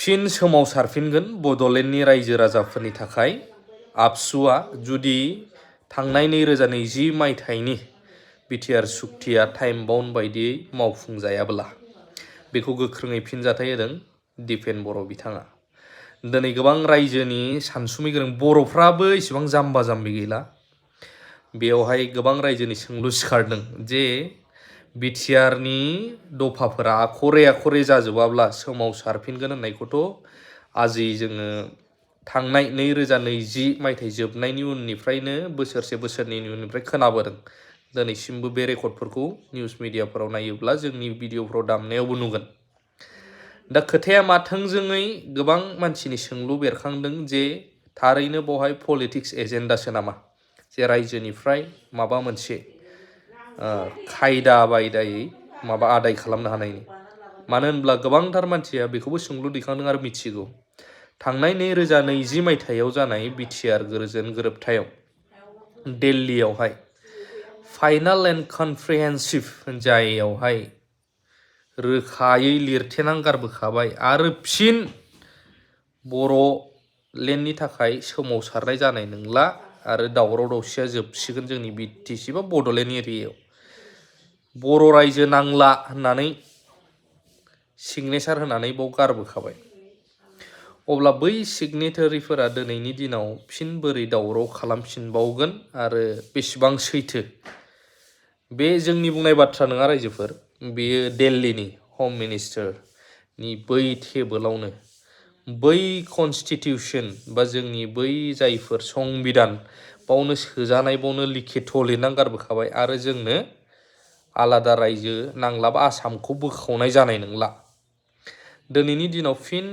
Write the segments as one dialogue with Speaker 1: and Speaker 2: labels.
Speaker 1: फिन सोमावसारफिनगोन बड'लेण्डनि रायजो राजाफोरनि थाखाय आबसुआ जुदि थांनाय 2020 मायथाइनि बिटिआर सुक्तिया टाइम बाउन्ड बायदियै मावफुंजायाब्ला बेखौ गोख्रोङै फिनजाथाय होदों दिपेन बर' बिथाङा। दिनै गोबां रायजोनि सानसुमै गोरों बर'फ्राबो इसेबां जाम्बा जाम्बि गैला। बेवहाय गोबां रायजोनि सोंलु सिखारदों जे बिटिआरनि दफाफोरा आखरे आखरे जाजोबाब्ला सोमावसारफिनगोन होननायखौथ' आजि जोङो थांनाय 2020 मायथाइ जोबनायनि उननिफ्रायनो बोसोरनैनि उननिफ्राय खोनाबोदों। दिनैसिमबो बे रेकर्डफोरखौ निउस मिडियाफोराव नायोब्ला जोंनि भिडिअफोराव दामनायावबो नुगोन। दा खोथाया मा थोंजोङै गोबां मानसिनि सोंलु बेरखांदों जे थारैनो बेवहाय पलिटिक्स एजेन्डासो नामा, जे रायजोनिफ्राय माबा मोनसे खायदा बायदायै माबा आदाय खालामनो हानायनि। मानो होनब्ला गोबांथार मानसिया बेखौबो सोंलु दैखांदों आरो मिथिगौ। थांनाय 2020 मायथाइयाव जानाय बिटिआर गोजोन गोरोबथायाव दिल्लीयावहाय फाइनाल एन्ड कनप्रिहेन्सिभ जाययावहाय रोखायै लिरथेनां गारबोखाबाय आरो फिन बर'लेण्डनि थाखाय सोमावसारनाय जानाय नंला आरो दावराव दावसिया जोबसिगोन जोंनि बिटिसि बा बड'लेण्ड एरियायाव। बर' रायजो नांला होननानै सिगनेसार होनानै बाव गारबोखाबाय। अब्ला बै सिगनेटारिफोरा दिनैनि दिनाव फिन बोरै दावराव खालामफिनबावगोन आरो बेसेबां सैथो बे जोंनि बुंनाय बाथ्रा नङा रायजोफोर, बेयो दिल्लीनि हम मिनिस्टारनि बै टेबोलावनो बै कनस्टिटिउसन बा जोंनि बै जायफोर संबिधान बावनो सोजानाय बावनो लिखित लिरनानै गारबोखाबाय आरो जोंनो आलादा रायजो नांलाबा आसामखौ बोखावनाय जानाय नंला। दिनैनि दिनाव फिन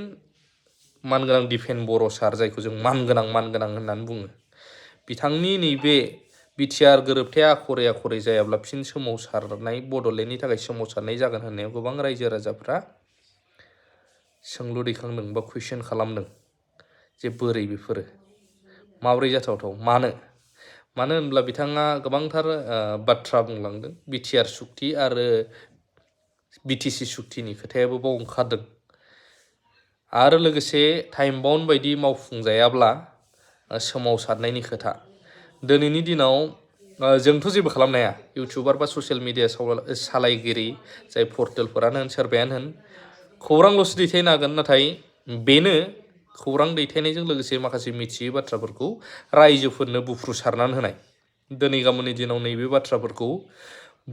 Speaker 1: मानगोनां दिपेन बर' सार, जायखौ जों मानगोनां होननानै बुङो, बिथांनि नैबे बिटिआर गोरोबथाया आखरे आखरे जायाब्ला फिन सोमावसारनाय बड'लेण्डनि थाखाय सोमावसारनाय जागोन होननायाव गोबां रायजो राजाफ्रा सोंलु दैखांदों बा कुइसन खालामदों जे बोरै बेफोरो माबोरै जाथावथाव, मानो होनब्ला बिथाङा गोबांथार बाथ्रा बुंलांदों। बिटिआर सुक्ति आरो बिटिसि सुक्तिनि खोथायाबो बाव ओंखारदों आरो लोगोसे टाइम बाउन्ड बायदि मावफुंजायाब्ला सोमावसारनायनि खोथा। दिनैनि दिनाव जोंथ' जेबो खालामनो हाया, इउटुबार बा ससियेल मिडिया सालायगिरि जाय पर्टेलफोरानो होन सोरबायानो होन, खौरांल'सो दैथायनो हागोन। नाथाय बेनो खौरां दैथायनायजों लोगोसे माखासे मिथियै बाथ्राफोरखौ रायजोफोरनो बुफ्रुसारनानै होनाय। दिनै गाबोननि दिनाव नैबे बाथ्राफोरखौ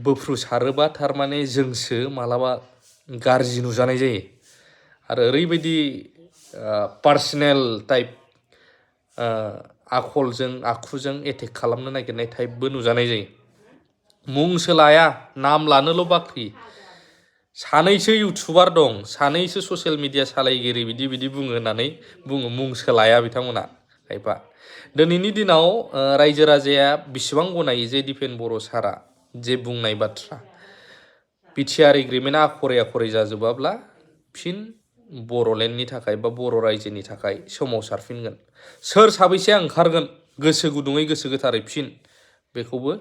Speaker 1: बुफ्रुसारोबा थारमाने जोंसो मालाबा गाज्रि नुजानाय जायो आरो ओरैबायदि पार्सनेल टाइप आखुजों एटेक खालामनो नागिरनाय टाइपबो नुजानाय जायो। मुंसो लाया, नाम लानोल' बाखि। सानैसो इउटुबार दं, सानैसो ससियेल मिडिया सालायगिरि बिदि बुङो होननानै बुङो, मुंसो लाया बिथांमोना खायफा। दिनैनि दिनाव रायजो राजाया बेसेबां गनायो जे दिपेन बर' सारा जे बुंनाय बाथ्रा, बिटिआर एग्रिमेन्टआ आखरे आखरे जाजोबाब्ला फिन बर'लेण्डनि थाखाय बा बर' रायजोनि थाखाय सोमावसारफिनगोन। सोर साबैसेया ओंखारगोन गोसो गुदुङै गोसो गोथारै फिन, बेखौबो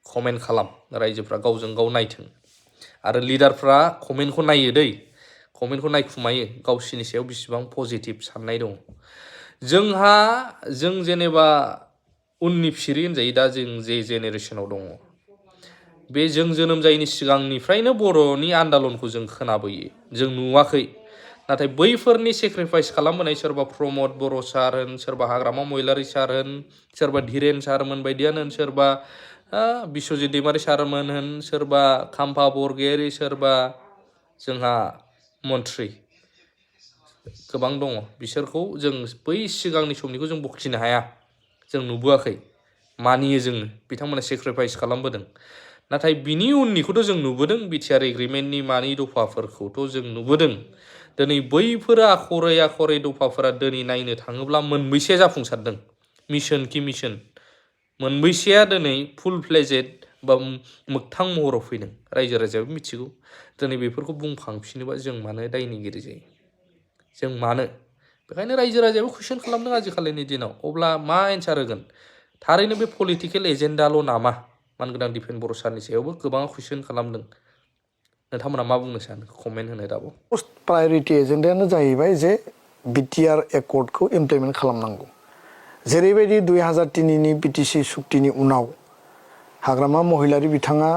Speaker 1: कमेन्ट खालाम। रायजोफ्रा गावजों गाव नायथों आरो लिडारफ्रा कमेन्टखौ नायो दै, कमेन्टखौ नायखुमायो गावसिनि सायाव बेसेबां पजिटिभ साननाय दङ। जों जेनेबा उननि फिरि होनजायो। दा जों जे जेनेरेसनाव दङ, बे जों जोनोम जायैनि सिगांनिफ्रायनो बर'नि आन्दालनखौ जों खोनाबोयो, जों नुवाखै। नाथाय बैफोरनि सेक्रिफाइस खालामबोनाय सोरबा प्रमद बर' सार होन, सोरबा हाग्रामा महिलारि सार होन, सोरबा धीरेन सारमोन बायदियानो होन, सोरबा बिश्वजित दैमारि सारमोन होन, सोरबा खाम्फा बरगयारी, सोरबा जोंहा मन्त्रि गोबां दङ। बिसोरखौ जों बै सिगांनि समनिखौ जों बखिनो हाया, जों नुबोआखै। मानियो जोङो बिथांमोना सेक्रिफाइस खालामबोदों। नाथाय बिनि उननिखौथ' जों नुबोदों, बिटिआर एग्रिमेन्टनि मानि दफाफोरखौथ' जों नुबोदों। दिनै बैफोर आखरे दफाफोरा दिनै नायनो थाङोब्ला मोनबैसे जाफुंसारदों, मिशन कि मिशन मोनबैसेया दिनै फुल फ्लेजेड बा मोगथां महराव फैदों, रायजो राजायाबो मिथिगौ। दिनै बेफोरखौ बुंखांफिनोबा जों मानो दायनिगिरि जायो, जों मानो? बेखायनो रायजो राजायाबो कुइसन खालामदों आजिखालिनि दिनाव। अब्ला मा एन्सार होगोन? थारैनो बे पलिटिकेल एजेन्डाल' नामा? मानगोनां दिपेन बर' सारनि सायावबो गोबाङा कुइसन खालामदों। नोंथांमोना मा बुंनो सानो? कमेन्ट होनो दाबो।
Speaker 2: मोस्ट प्रायोरिटी एजेन्डायानो जाहैबाय जे बिटिआर एकर्डखौ इमप्लिमेन्ट खालामनांगौ जेरैबायदि 2003नि बिटिसि सुक्तिनि उनाव हाग्रामा महिलारि बिथाङा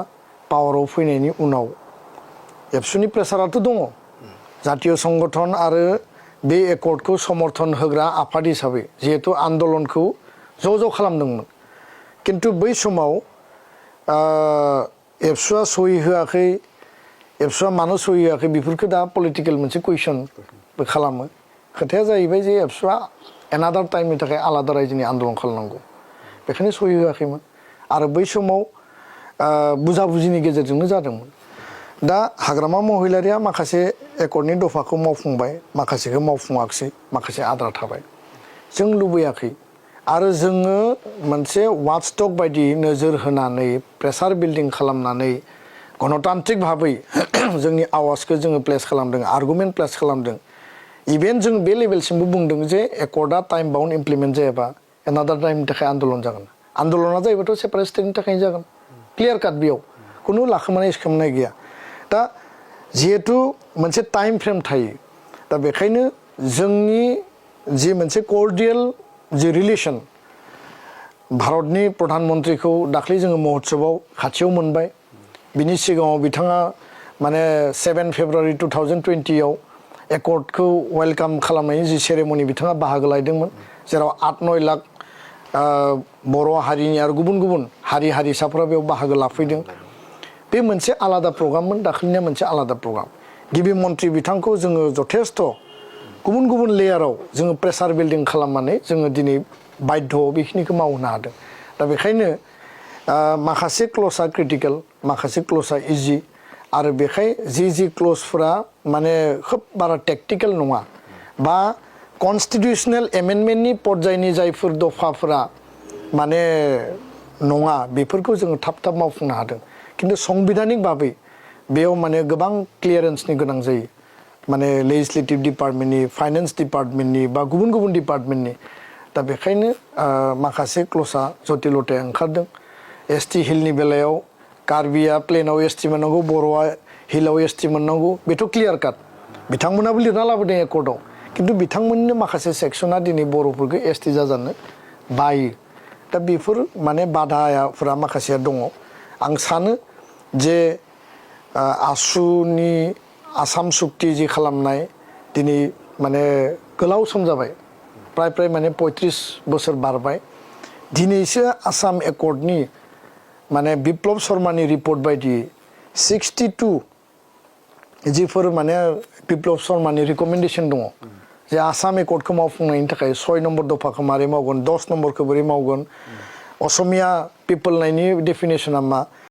Speaker 2: पावाराव फैनायनि उनाव एबसुनि प्रेसाराथ' दङ जातीय संगठन आरो बे एकर्डखौ समर्थन होग्रा आफाद हिसाबै जिहेतु आन्दोलनखौ ज' खालामदोंमोन किन्तु बै समाव एबसुआ सहि होआखै एबसुआ मानो सहि होआखै बेफोरखौ दा पलिटिकेल मोनसे कुइसनबो खालामो खोथाया जाहैबाय जे एबसुआ एनादार टाइमनि थाखाय आलादा रायजोनि आन्दोलन खालामनांगौ बेखायनो सहि होआखैमोन आरो बै समाव बुझा बुजिनि गेजेरजोंनो जादोंमोन दा हाग्रामा महिलारिया माखासे एकर्डनि दफाखौ मावफुंबाय माखासेखौ मावफुङाखिसै माखासे आद्रा थाबाय जों लुबैयाखै आरो जोङो मोनसे वाचडग बायदि नोजोर होनानै प्रेसार बिल्डिं खालामनानै गणतान्त्रिक भाबै जोंनि आवाजखौ जोङो प्लेस खालामदों आर्गुमेन्ट प्लेस खालामदों इभेन जों बे लेभेलसिमबो बुंदों जे एकर्डआ टाइम बाउन्ड इमप्लिमेन्ट जायाबा एनादार टाइमनि थाखाय आन्दोलन जागोन आन्दोलना जाहैबाथ' सेपारेट स्टेटनि थाखायनो जागोन क्लियार काट बेयाव खुनु लाखोमानाय सिखोमानाय गैया दा जिहेतु मोनसे टाइम फ्रेम थायो दा बेखायनो जोंनि जि मोनसे कर्डियेल जि रिलेसन भारतनि प्रधान मन्त्रीखौ दाख्लै जोङो महोत्सबआव खाथियाव मोनबाय बिनि सिगाङाव बिथाङा माने 7 फेब्रुवारि 2020आव एकर्डखौ वेलकाम खालामनायनि जि सेरेमनि बिथाङा बाहागो लादोंमोन जेराव 8-9 लाख बर' हारिनि आरो गुबुन गुबुन हारि हारिसाफोरा बेयाव बाहागो लाफैदों बे मोनसे आलादा प्रग्राममोन दाख्लैनिया मोनसे आलादा प्रग्राम गिबि मन्त्रि बिथांखौ जोङो जथेस्थ' गुबुन गुबुन लेयाराव जोङो प्रेसार बिल्डिं खालामनानै जोङो दिनै बाध्य बेखिनिखौ मावनो हादों दा बेखायनो माखासे क्ल'जआ क्रिटिकेल माखासे क्ल'जआ इजि आरो बेखाय जि क्ल'जफोरा माने खोब बारा टेक्टिकेल नङा बा कनस्टिटिउसनेल एमेन्डमेन्टनि पर्यायनि जायफोर दफाफोरा माने नङा बेफोरखौ जोङो थाब मावफुंनो हादों किन्तु संबिधानिक भाबै बेयाव माने गोबां क्लियारेन्सनि गोनां जायो माने लेजिस्लेटिभ डिपार्टमेन्टनि फाइनेन्स डिपार्टमेन्टनि बा गुबुन गुबुन डिपार्टमेन्टनि दा बेखायनो माखासे क्ल'जआ जटिलताया ओंखारदों एसटि हिलनि बेलायाव कार्बिया प्लेनाव एसटि मोननांगौ बर'आ हिलाव एसटि मोननांगौ बेथ' क्लियार काट बिथांमोनाबो लिरना लाबोदों एकर्डआव किन्तु बिथांमोननि माखासे सेक्सना दिनै बर'फोरखौ एसटि जाजानो बायो दा बेफोर माने बाधाफोरा माखासेया दङ आं सानो जे आसुनि आसाम सुक्ति जि खालामनाय दिनै माने गोलाव सम जाबाय प्राय माने 35 बोसोर बारबाय दिनैसो आसाम एकर्डनि माने बिप्लब शर्मानि रिपर्ट बायदियै 62 जिफोर माने बिप्लब शर्मानि रिकमेन्डेसन दङ जे आसाम एकर्डखौ मावफुंनायनि थाखाय 6 नम्बर दफाखौ मारै मावगोन 10 नम्बरखौ बोरै मावगोन असमिया पिपोल नायनि डेफिनेसना मा